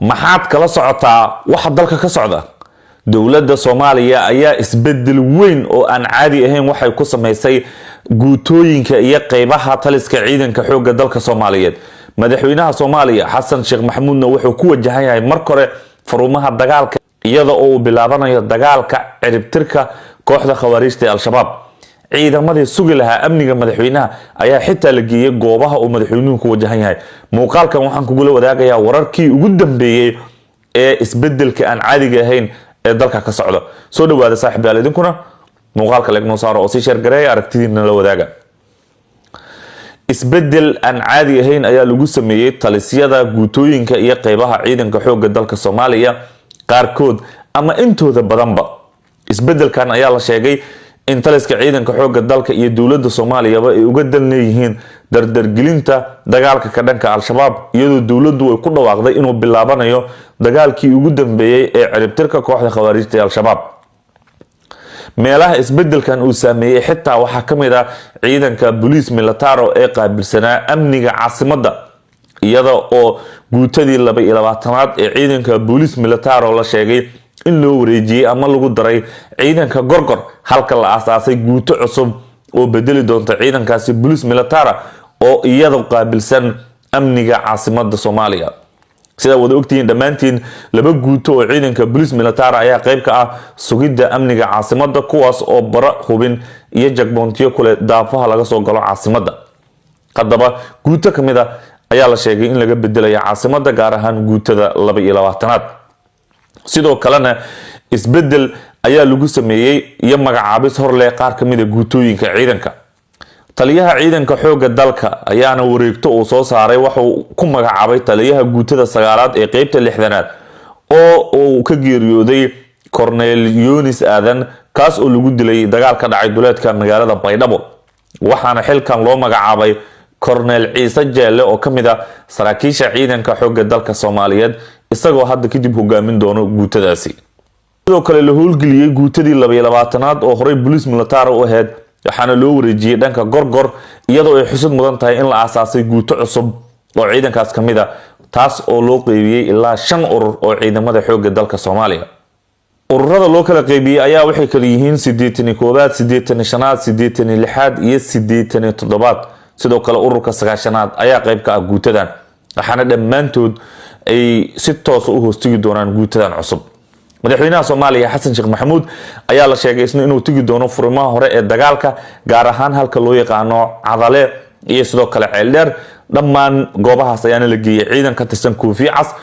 maxaad kala socotaa waxa dalka ka socda? dowladda Soomaaliya ayaa isbedel weyn oo aan caadi ahayn waxay ku sameysay guutooyinka iyo qaybaha taliska ciidanka xoogga dalka Soomaaliyeed. madaxweynaha Soomaaliya Xasan Sheekh Maxamuudna wuxuu ku wajahan yahay marka hore faruumaha dagaalka iyada oo uu bilaabanayo dagaalka ciribtirka kooxda khawaarijta Al-Shabaab. ciidamadii sugi lahaa amniga madaxweynaha ayaa xitaa la geeyay goobaha uu madaxweynuhu ku wajahan yahay. muuqaalkan waxaan kugu la wadaagayaa wararkii ugu dambeeyay ee isbedelka aan caadiga ahayn ee dalka ka socda. soo dhawaada saaxiibayaal, idinkuna muuqaalka leeg noo saaro oo si share gareeya aragtidiina la wadaaga. isbedel aan caadi ahayn ayaa lagu sameeyay talisyada guutooyinka iyo qaybaha ciidanka xoogga dalka Soomaaliya qaarkood ama intooda badanba. isbedelkan ayaa la sheegay in taliska ciidanka xoogga dalka iyo dowladda Soomaaliya ay uga dan leeyihiin dardargelinta dagaalka ka dhanka Al-Shabaab, iyadoo dowladdu ay ku dhawaaqday inuu bilaabanayo dagaalkii ugu dambeeyay ee ciribtirka kooxda khawaarijta Al-Shabaab. meelaha isbedelkan uu saameeyay xitaa waxaa ka mid ah ciidanka booliis militaro ee qaabilsanaa amniga caasimadda, iyada oo guutadii 22aad ee ciidanka booliis militaro la sheegay in loo wareejiyay ama lagu daray ciidanka gorgor, halka la aasaasay guuto cusub oo bedeli doonta ciidankaasi booliis militaro oo iyada qaabilsan amniga caasimadda Soomaaliya. sida wada ogtihiin dhammaantiin laba guuto oo ciidanka booliis militaro ayaa qayb ka ah sugidda amniga caasimadda, kuwaas oo bara hubin iyo jagboontiyo kule daafaha laga soo galo caasimadda. haddaba guuto ka mid ah ayaa la sheegay in laga bedelayo caasimadda, gaar ahaan guutada 22aad. sidoo kalena isbedel ayaa lagu sameeyay iyo magacaabis hor leh qaar ka mid ah guutooyinka ciidanka. taliyaha ciidanka xoogga dalka ayaana wareegto uu soo saaray wuxuu ku magacaabay taliyaha guutada 9aad ee qaybta 6aad oo uu ka geeriyooday Cornel Yunis Aadan, kaas oo lagu dilay dagaal ka dhacay duleedka magaalada Baydhabo. waxaana xilkan loo magacaabay Cornel Ciise Jeelle oo ka mid ah saraakiisha ciidanka xoogga dalka Soomaaliyeed, isagoo hadda kadib hogaamin doono guutadaasi. sidoo kale la howlgeliyay guutadii 22aad oo horey booliis militaro u ahayd, waxaana loo wareejiyay dhanka gorgor, iyadoo ay xusud mudan tahay in la aasaasay guuto cusub oo ciidankaas ka mid ah, taas oo loo qeybiyay ilaa 5 urur oo ciidamada xoogga dalka Soomaaliya. ururada loo kala qeybiyay ayaa waxay kala yihiin 81aad, 85aad, 86aad iyo 87aad. sidoo kale ururka 9aad ayaa qayb ka ah guutadan, waxaana dhammaantood ay si toos u hoostigi doonaan guutadan cusub. madaxweynaha Soomaaliya Xasan Sheekh Maxamuud ayaa la sheegay inuu tagi doono furimaha hore ee dagaalka, gaar ahaan halka loo yaqaano Cadale iyo sidoo kale Ceeldheer. dhammaan goobahaas ayaana la geeyay ciidan ka tirsan Koofi Cas.